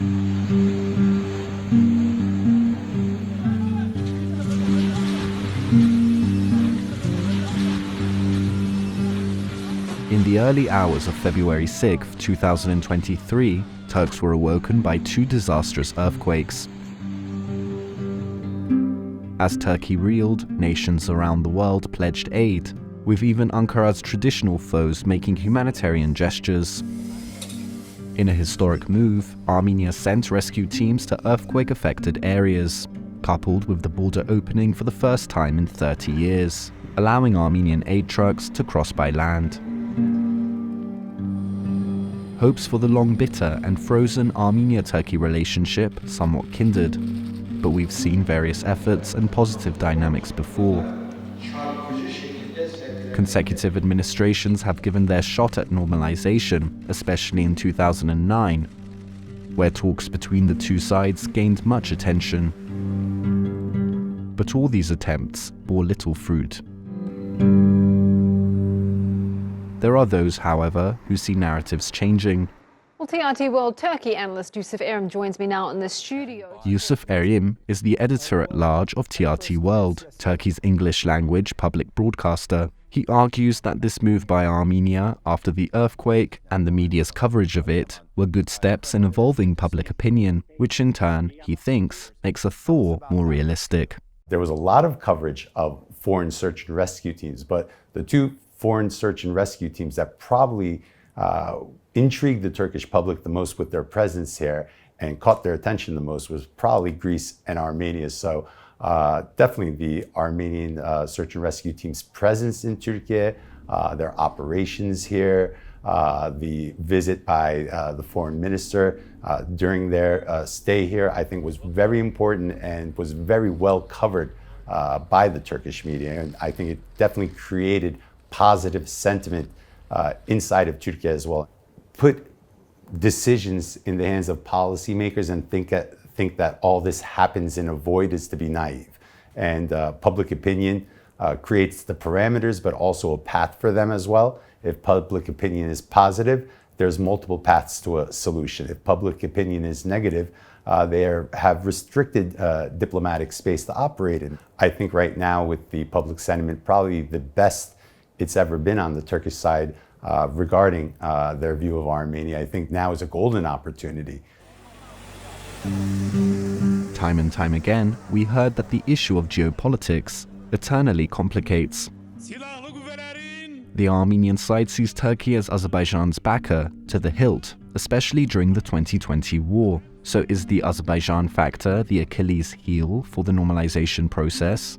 In the early hours of February 6, 2023, Turks were awoken by two disastrous earthquakes. As Turkey reeled, nations around the world pledged aid, with even Ankara's traditional foes making humanitarian gestures. In a historic move, Armenia sent rescue teams to earthquake-affected areas, coupled with the border opening for the first time in 30 years, allowing Armenian aid trucks to cross by land. Hopes for the long bitter and frozen Armenia-Turkey relationship somewhat kindled, but we've seen various efforts and positive dynamics before. Consecutive administrations have given their shot at normalization, especially in 2009, where talks between the two sides gained much attention. But all these attempts bore little fruit. There are those, however, who see narratives changing. Well, TRT World Turkey analyst Yusuf Erim joins me now in the studio. Yusuf Erim is the editor-at-large of TRT World, Turkey's English-language public broadcaster. He argues that this move by Armenia after the earthquake and the media's coverage of it were good steps in evolving public opinion, which in turn, he thinks, makes a thaw more realistic. There was a lot of coverage of foreign search and rescue teams, but the two foreign search and rescue teams that probably intrigued the Turkish public the most with their presence here and caught their attention the most was probably Greece and Armenia. So definitely the Armenian search and rescue team's presence in Turkey, their operations here, the visit by the foreign minister during their stay here, I think was very important and was very well covered by the Turkish media. And I think it definitely created positive sentiment inside of Turkey as well. Put decisions in the hands of policymakers and think that all this happens in a void is to be naive. And public opinion creates the parameters, but also a path for them as well. If public opinion is positive, there's multiple paths to a solution. If public opinion is negative, they have restricted diplomatic space to operate in. I think right now with the public sentiment, probably the best it's ever been on the Turkish side regarding their view of Armenia. I think now is a golden opportunity. Time and time again, we heard that the issue of geopolitics eternally complicates. The Armenian side sees Turkey as Azerbaijan's backer to the hilt, especially during the 2020 war. So is the Azerbaijan factor the Achilles heel for the normalization process?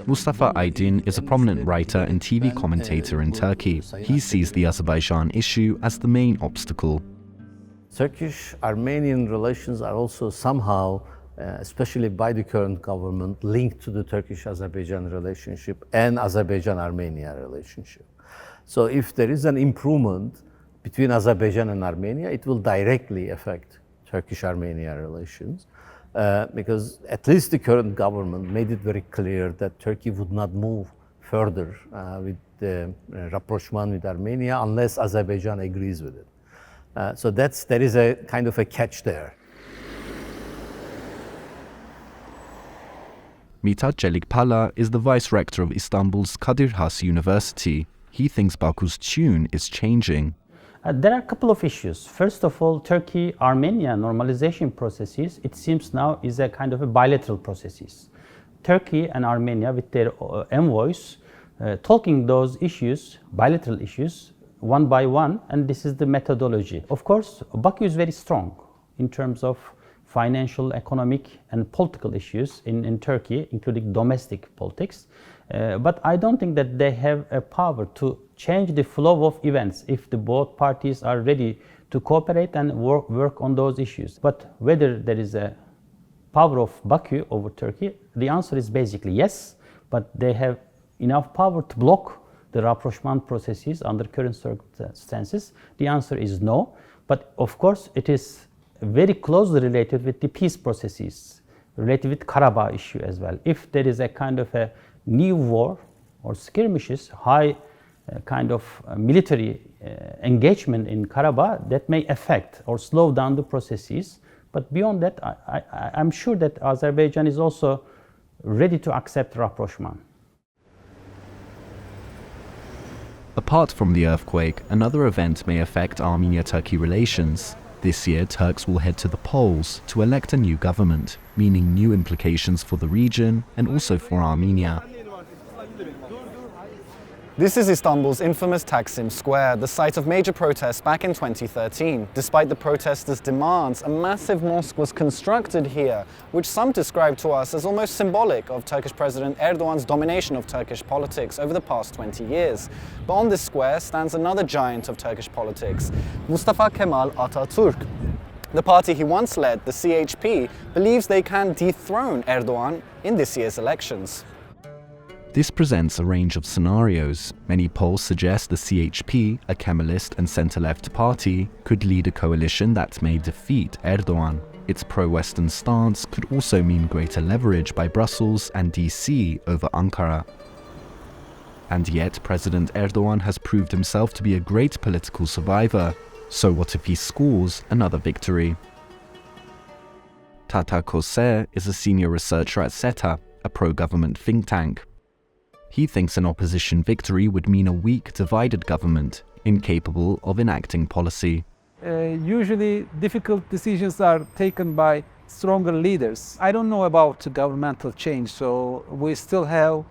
Mustafa Aydin is a prominent writer and TV commentator in Turkey. He sees the Azerbaijan issue as the main obstacle. Turkish-Armenian relations are also somehow, especially by the current government, linked to the Turkish-Azerbaijan relationship and Azerbaijan-Armenia relationship. So if there is an improvement between Azerbaijan and Armenia, it will directly affect Turkish-Armenia relations. Because at least the current government made it very clear that Turkey would not move further with the rapprochement with Armenia unless Azerbaijan agrees with it. So there is a kind of a catch there. Mithat Celikpala is the vice rector of Istanbul's Kadir Has University. He thinks Baku's tune is changing. There are a couple of issues. First of all, Turkey-Armenia normalization processes, it seems now, is a kind of a bilateral processes. Turkey and Armenia with their envoys talking those issues, bilateral issues, one by one, and this is the methodology. Of course, Baku is very strong in terms of financial, economic, and political issues in Turkey, including domestic politics. But I don't think that they have a power to change the flow of events if the both parties are ready to cooperate and work on those issues. But whether there is a power of Baku over Turkey, the answer is basically yes, but they have enough power to block the rapprochement processes under current circumstances. The answer is no, but of course it is very closely related with the peace processes, related with Karabakh issue as well. If there is a kind of a new war or skirmishes, high kind of military engagement in Karabakh that may affect or slow down the processes. But beyond that, I'm sure that Azerbaijan is also ready to accept rapprochement. Apart from the earthquake, another event may affect Armenia-Turkey relations. This year, Turks will head to the polls to elect a new government, meaning new implications for the region and also for Armenia. This is Istanbul's infamous Taksim Square, the site of major protests back in 2013. Despite the protesters' demands, a massive mosque was constructed here, which some describe to us as almost symbolic of Turkish President Erdogan's domination of Turkish politics over the past 20 years. But on this square stands another giant of Turkish politics, Mustafa Kemal Atatürk. The party he once led, the CHP, believes they can dethrone Erdogan in this year's elections. This presents a range of scenarios. Many polls suggest the CHP, a Kemalist and centre-left party, could lead a coalition that may defeat Erdogan. Its pro-Western stance could also mean greater leverage by Brussels and DC over Ankara. And yet, President Erdogan has proved himself to be a great political survivor. So what if he scores another victory? Tata Koser is a senior researcher at SETA, a pro-government think tank. He thinks an opposition victory would mean a weak, divided government, incapable of enacting policy. Usually difficult decisions are taken by stronger leaders. I don't know about governmental change, so we still have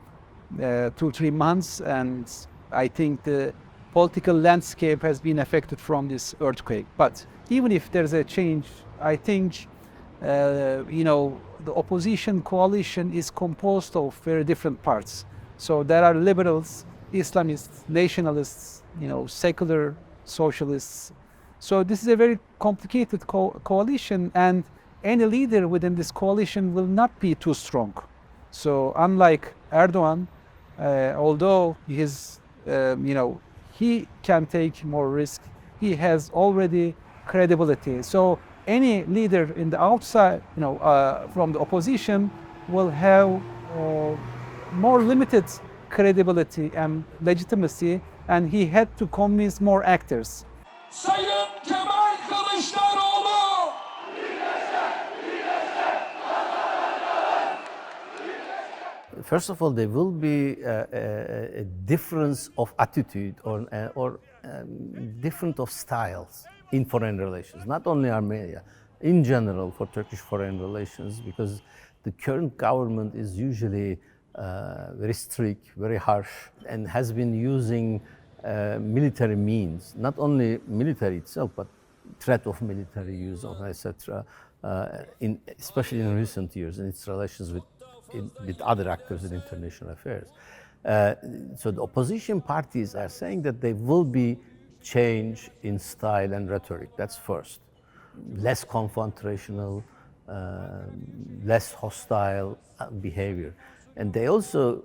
2-3 months, and I think the political landscape has been affected from this earthquake. But even if there's a change, I think the opposition coalition is composed of very different parts. So there are liberals, Islamists, nationalists, secular socialists. So this is a very complicated coalition, and any leader within this coalition will not be too strong. So unlike Erdogan, although he can take more risk, he has already credibility. So any leader in the outside, from the opposition, will have more limited credibility and legitimacy, and he had to convince more actors. Sayın Kemal Kılıçdaroğlu! First of all, there will be a difference of attitude or different of styles in foreign relations, not only Armenia, in general for Turkish foreign relations, because the current government is usually very strict, very harsh, and has been using military means, not only military itself, but threat of military use, etc., especially in recent years in its relations with other actors in international affairs. So the opposition parties are saying that there will be change in style and rhetoric. That's first. Less confrontational, less hostile behavior. And they also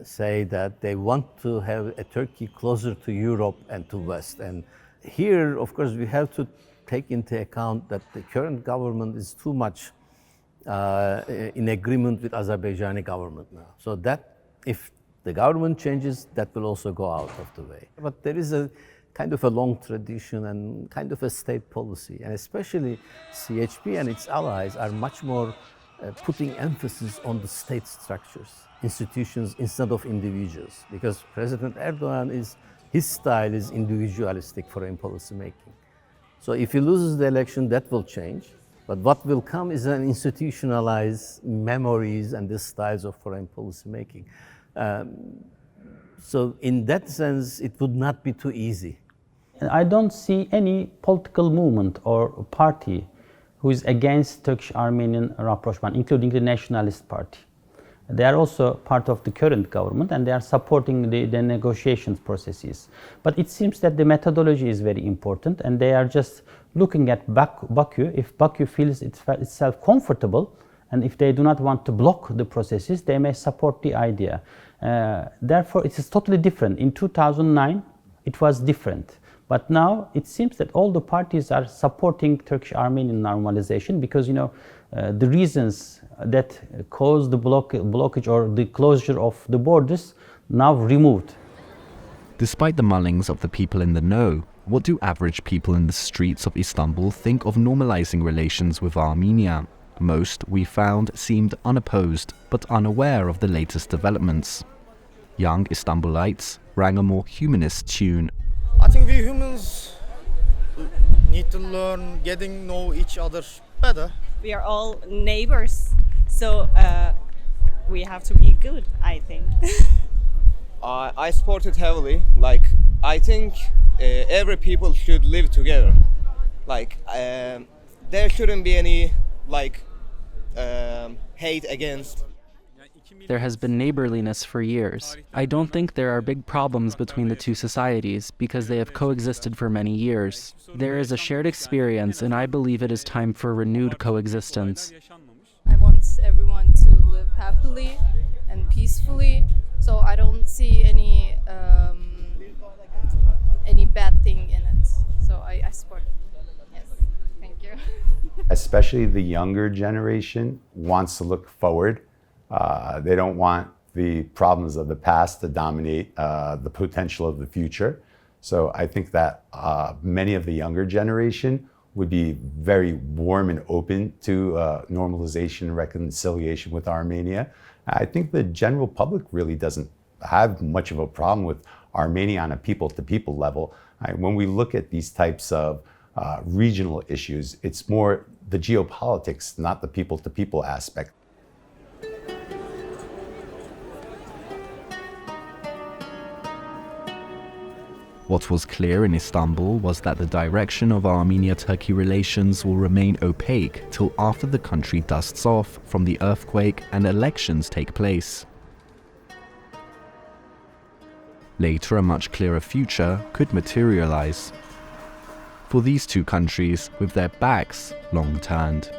say that they want to have a Turkey closer to Europe and to West. And here, of course, we have to take into account that the current government is too much in agreement with Azerbaijani government now. So that if the government changes, that will also go out of the way. But there is a kind of a long tradition and kind of a state policy. And especially CHP and its allies are much more putting emphasis on the state structures, institutions, instead of individuals. Because President Erdogan his style is individualistic foreign policy making. So if he loses the election, that will change. But what will come is an institutionalized memories and the styles of foreign policy making. So in that sense, it would not be too easy. I don't see any political movement or party who is against Turkish-Armenian rapprochement, including the Nationalist Party. They are also part of the current government, and they are supporting the negotiations processes. But it seems that the methodology is very important, and they are just looking at Baku. If Baku feels itself comfortable, and if they do not want to block the processes, they may support the idea. Therefore, it is totally different. In 2009, it was different. But now it seems that all the parties are supporting Turkish-Armenian normalization because, the reasons that caused the blockage or the closure of the borders now removed. Despite the mullings of the people in the know, what do average people in the streets of Istanbul think of normalizing relations with Armenia? Most, we found, seemed unopposed, but unaware of the latest developments. Young Istanbulites rang a more humanist tune. I think we humans need to learn getting know each other better. We are all neighbors, so we have to be good, I think. I support it heavily. Like, I think every people should live together. Like, there shouldn't be any hate against. There has been neighborliness for years. I don't think there are big problems between the two societies because they have coexisted for many years. There is a shared experience, and I believe it is time for renewed coexistence. I want everyone to live happily and peacefully, so I don't see any bad thing in it. So I support it. Yes, thank you. Especially the younger generation wants to look forward. They don't want the problems of the past to dominate the potential of the future. So I think that many of the younger generation would be very warm and open to normalization and reconciliation with Armenia. I think the general public really doesn't have much of a problem with Armenia on a people-to-people level. When we look at these types of regional issues, it's more the geopolitics, not the people-to-people aspect. What was clear in Istanbul was that the direction of Armenia-Turkey relations will remain opaque till after the country dusts off from the earthquake and elections take place. Later, a much clearer future could materialize for these two countries with their backs long turned.